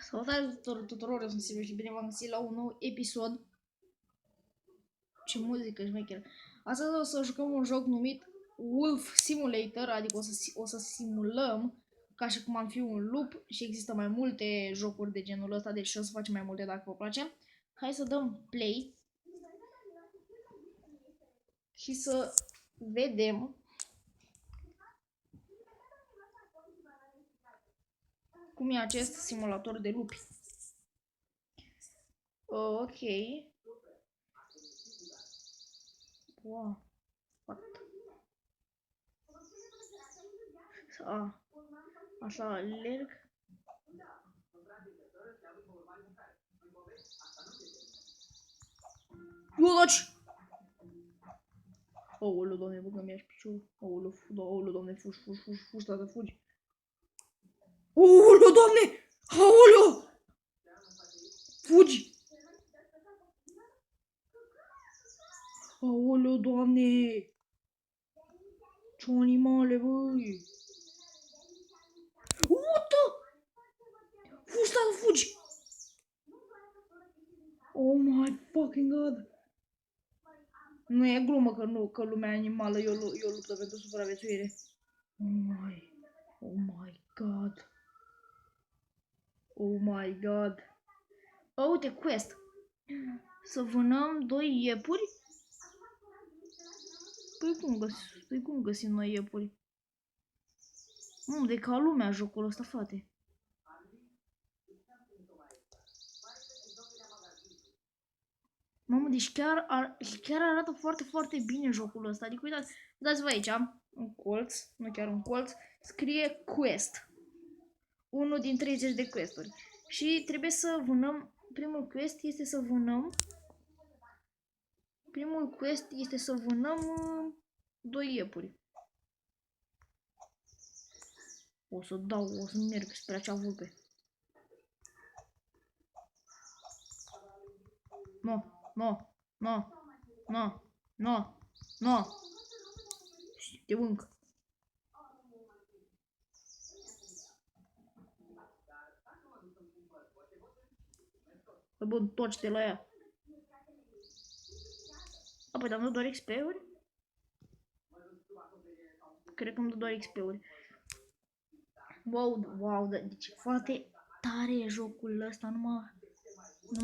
Salutare tuturor, eu sunt Silviu și bine v-am găsit la un nou episod. Ce muzică șmecheră. Astăzi o să jucăm un joc numit Wolf Simulator, adică o să simulăm ca și cum am fi un lup și există mai multe jocuri de genul ăsta, deci o să facem mai multe dacă vă place. Hai să dăm play și să vedem cum e acest simulator de lupi. Ok. Wow. What? Așa alerg. Uaci! Aoleu, doamne, băgă mi-aș piciorul. Aoleu, doamne, fugi, tată, fugi. Aoleu, doamne! Aoleu! Fugi! Aoleu, doamne! Ce animale, băi! What the? Fugi, tată, fugi! Oh my fucking god! Nu e glumă că lumea animală e o luptă pentru supraviețuire. Oh my god. Oh my god. Oh, uite, quest. Să vânăm 2 iepuri? Păi cum găsim noi iepuri? De ca lumea jocul ăsta, frate. Mamă, deci chiar arată foarte, foarte bine jocul ăsta. Adică uitați-vă aici, un colț, nu chiar un colț, scrie quest. Unul din 30 de questuri. Și trebuie să vânăm, primul quest este să vânăm 2 iepuri. O să merg spre acea vulpe. No. Te mânc. Păi bun, întorci-te la ea. Păi dar îmi dă doar XP-uri? Cred că îmi dă doar XP-uri. Wow, deci foarte tare e jocul ăsta, nu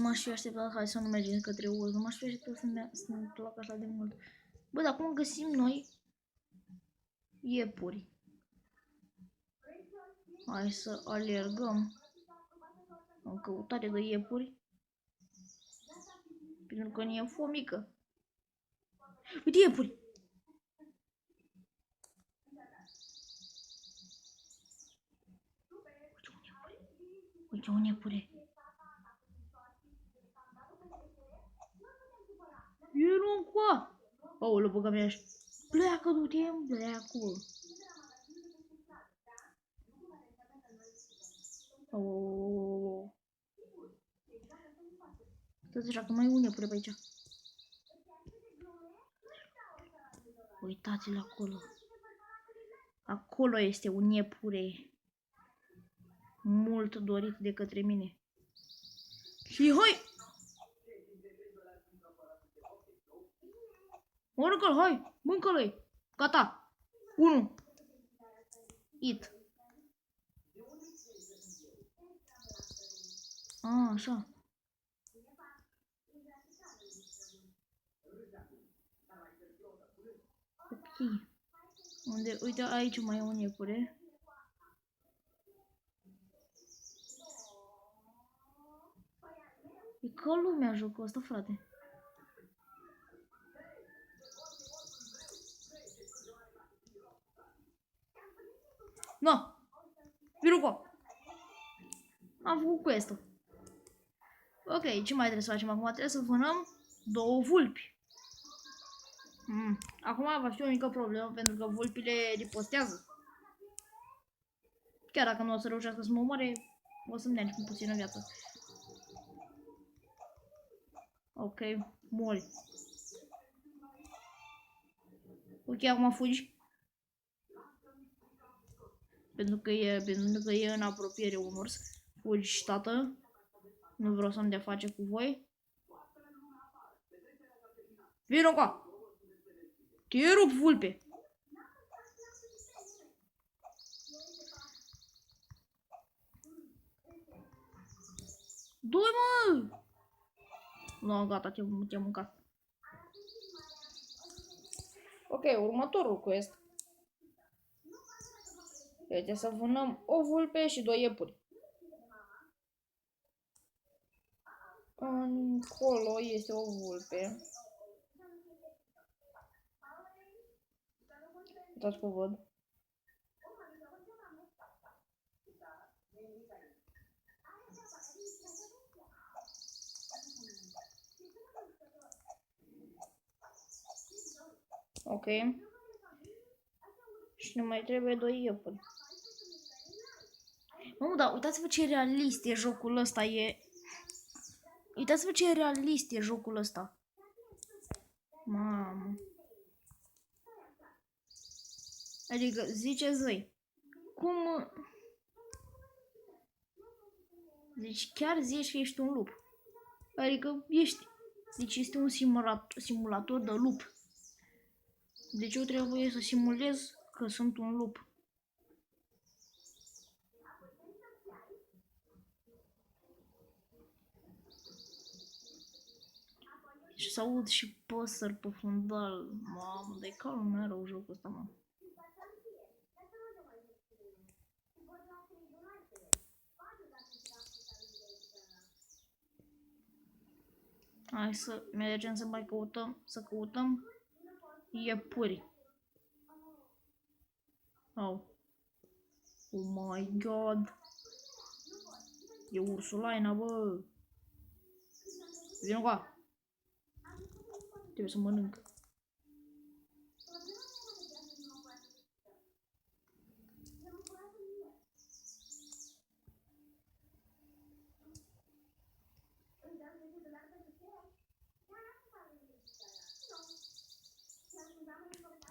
m-aș fi așteptat, hai să nu mergem către urmă, nu m-aș fi așteptat să-mi placă așa de mult. Bă, dar cum găsim noi iepuri? Hai să alergăm în căutare de iepuri. Pentru că ne-e fomică. Uite iepuri! Uite un iepure. Era un coa. Aoleu, băga mea. Pleacă, du-te, pleacă. Oh. Stai așa că mai e un iepure pe aici. Uitați-l acolo. Acolo este un iepure. Mult dorit de către mine. Și hai! Mănâncă-l, hai! Mâncă-l! Gata! 1. Eat. Așa. Ok. Uite, aici mai e un iepure. E ca lumea jocul ăsta, frate. No! Viruco! Am făcut quest-ul. Ok, ce mai trebuie să facem acum? Trebuie să vânăm 2 vulpi. Acum va fi o mică problemă pentru că vulpile ripostează. Chiar dacă nu o să reușească să mă omoare, o să-mi dea cu puțină viață. Ok, mori. Ok, acum fugi. Pentru că e în apropiere un urs. Fugi, tată. Nu vreau să-mi dea face cu voi. Vino qua! Te rup, vulpe! Du-i, mă! Nu, gata, te-am mâncat. Ok, următorul quest. Este să vânăm o vulpe și 2 iepuri. Acolo este o vulpe. Uitați că o văd. Ok. Și ne mai trebuie 2 iepuri. Mamă, dar uitați-vă ce realist e jocul ăsta, Uitați-vă ce realist e jocul ăsta. Mamă. Adică, ziceți voi, cum... Deci chiar zici că ești un lup. Adică ești... Deci este un simulator de lup. Deci eu trebuie să simulez că sunt un lup. Și să aud și păsări pe fundal. Mamă, dar e calm mereu jocul ăsta, mă. Hai să mergem să mai căutăm iepuri. Oh. Oh my god. E ursulaina, bă. Vino cu a. Trebuie să mănânc.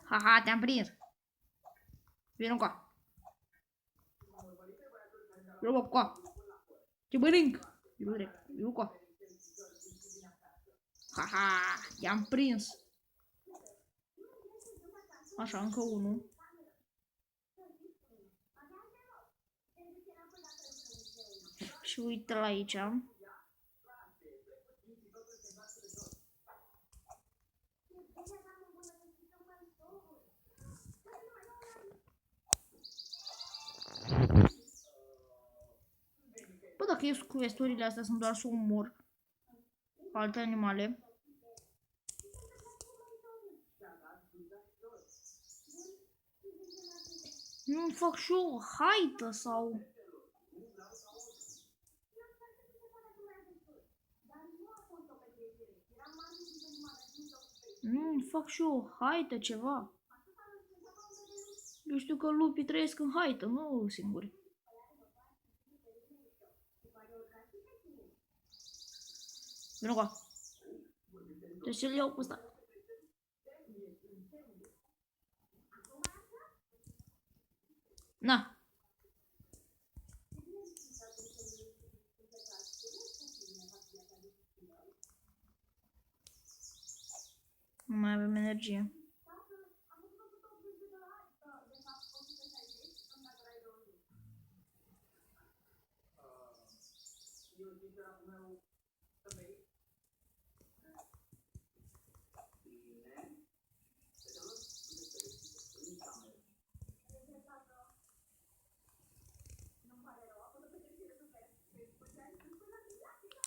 Haha, te-am prins. Vino cu a. Vino cu a. Te mănânc. Vino cu a. Haha, te-am prins. Așa, încă unul. Și uite la aici. Bă, dacă ies cu quest-urile astea sunt doar să omor alte animale. Nu fac și o haită sau... Nu fac și o haită, ceva. Eu știu că lupii trăiesc în haită, nu singuri. Vino qua. Deci să-l iau pe ăsta. Na. Nu mai avem energie.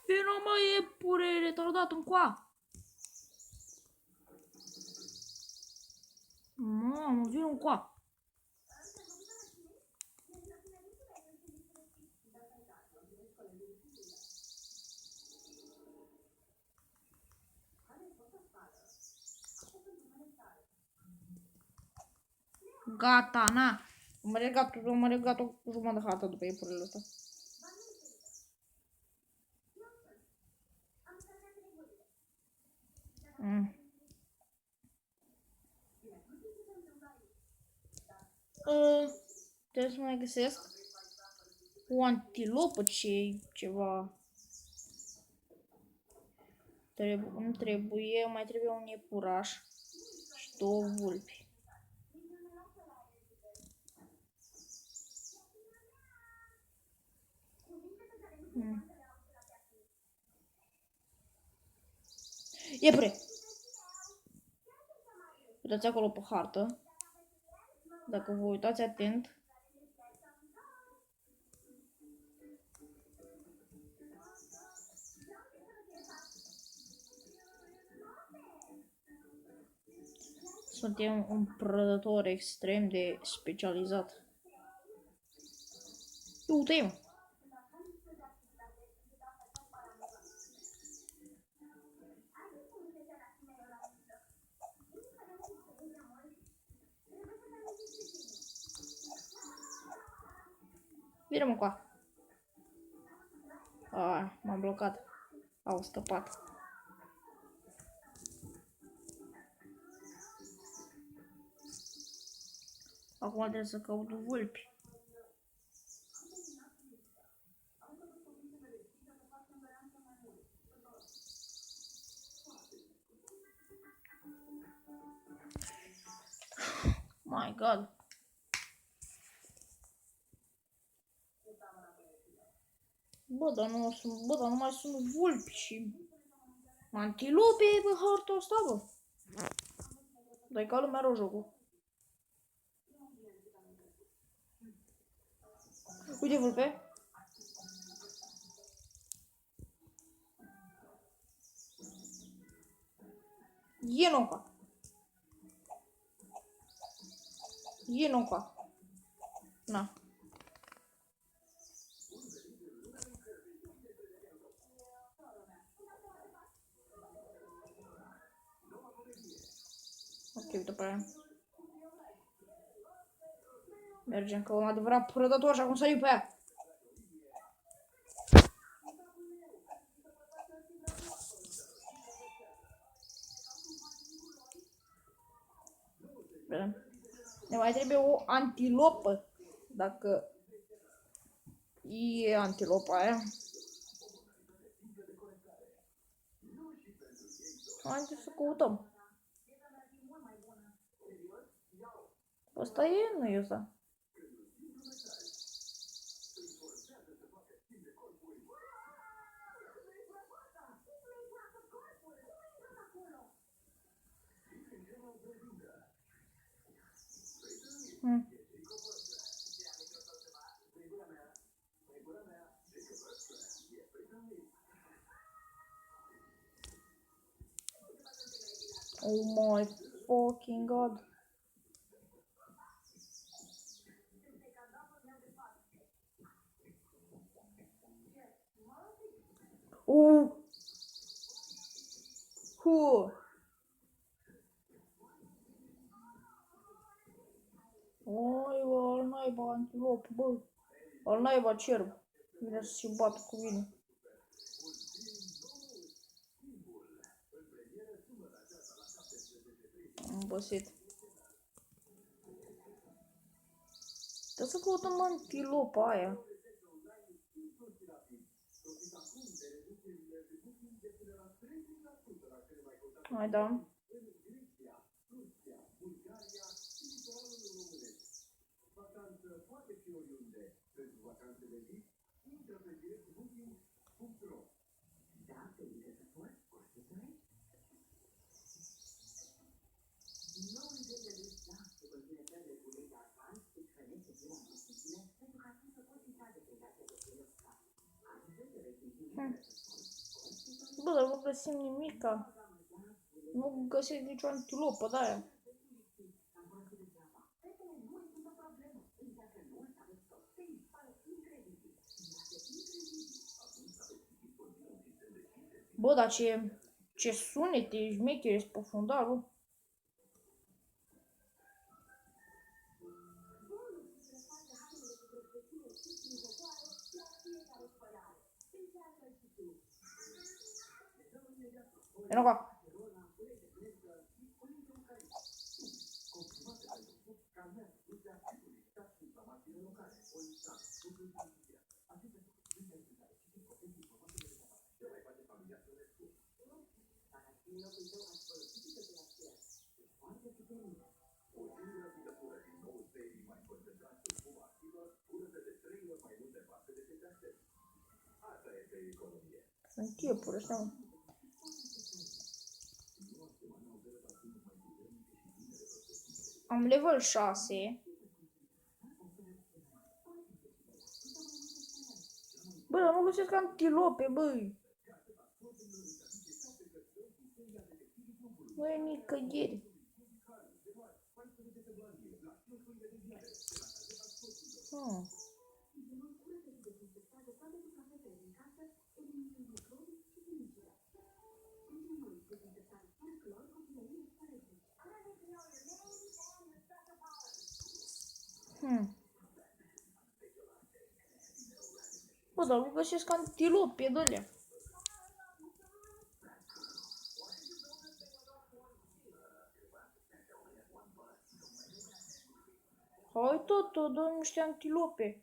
Vino, mă, iepure, retardat încoa. Mamă, vino încoa. Gata, na. Am regat o jumătate de hartă după iepurile astea. Trebuie să mai găsesc. O antilopă, ceva. Îmi trebuie, mai trebuie un iepuraș și 2 vulpi. Iepure! Uitați acolo pe hartă. Dacă vă uitați atent. Suntem un prădător extrem de specializat. Uite-mă! Vine-mă încoa. M-am blocat. Au scăpat. Acum trebuie să caut vulpi. My God. Bă, dar nu mai sunt vulpi și antilope pe harta asta, bă. Dar-i ca lumea rău jocul. Uite vulpe. E nunca. E nunca. Na. Ok, uite pe aia. Mergem ca un adevărat prădător și acum sărim pe ea. Ne mai trebuie o antilopă. Dacă e antilopa aia. Haideți să căutăm. Asta e? Nu e ăsta. Oh my fucking God. Oi, bă, al naiba antilop, bă. Al naiba cerb. Vine să se bată cu mine. Am obosit. Trebuie să căutăm antilopa aia. Hai, da. Bă, dar nu găsim nimica. Nu găsesc nicio antilopă de-aia. Bă, dar ce sunete șmechere pe fundal, bă. Vino qua. Sunt tiepuri ăștia, mă. Am level 6. Bă, dar nu găsesc antilope, băi. Nu e nicăieri. Bă, dar nu găsesc antilope de alea. Hai tot, dă niște antilope.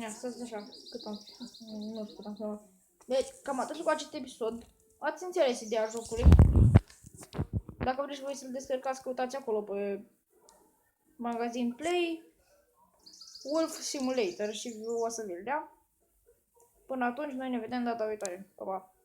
Ia, stați așa, cât am... Nu știu cât am filmat. Deci, cam atât cu acest episod. Ați înțeles ideea jocului. Dacă vreți voi să-l descărcați, căutați acolo pe magazin Play Wolf Simulator și o să vi-l dea. Până atunci, noi ne vedem data viitoare. Pa, pa!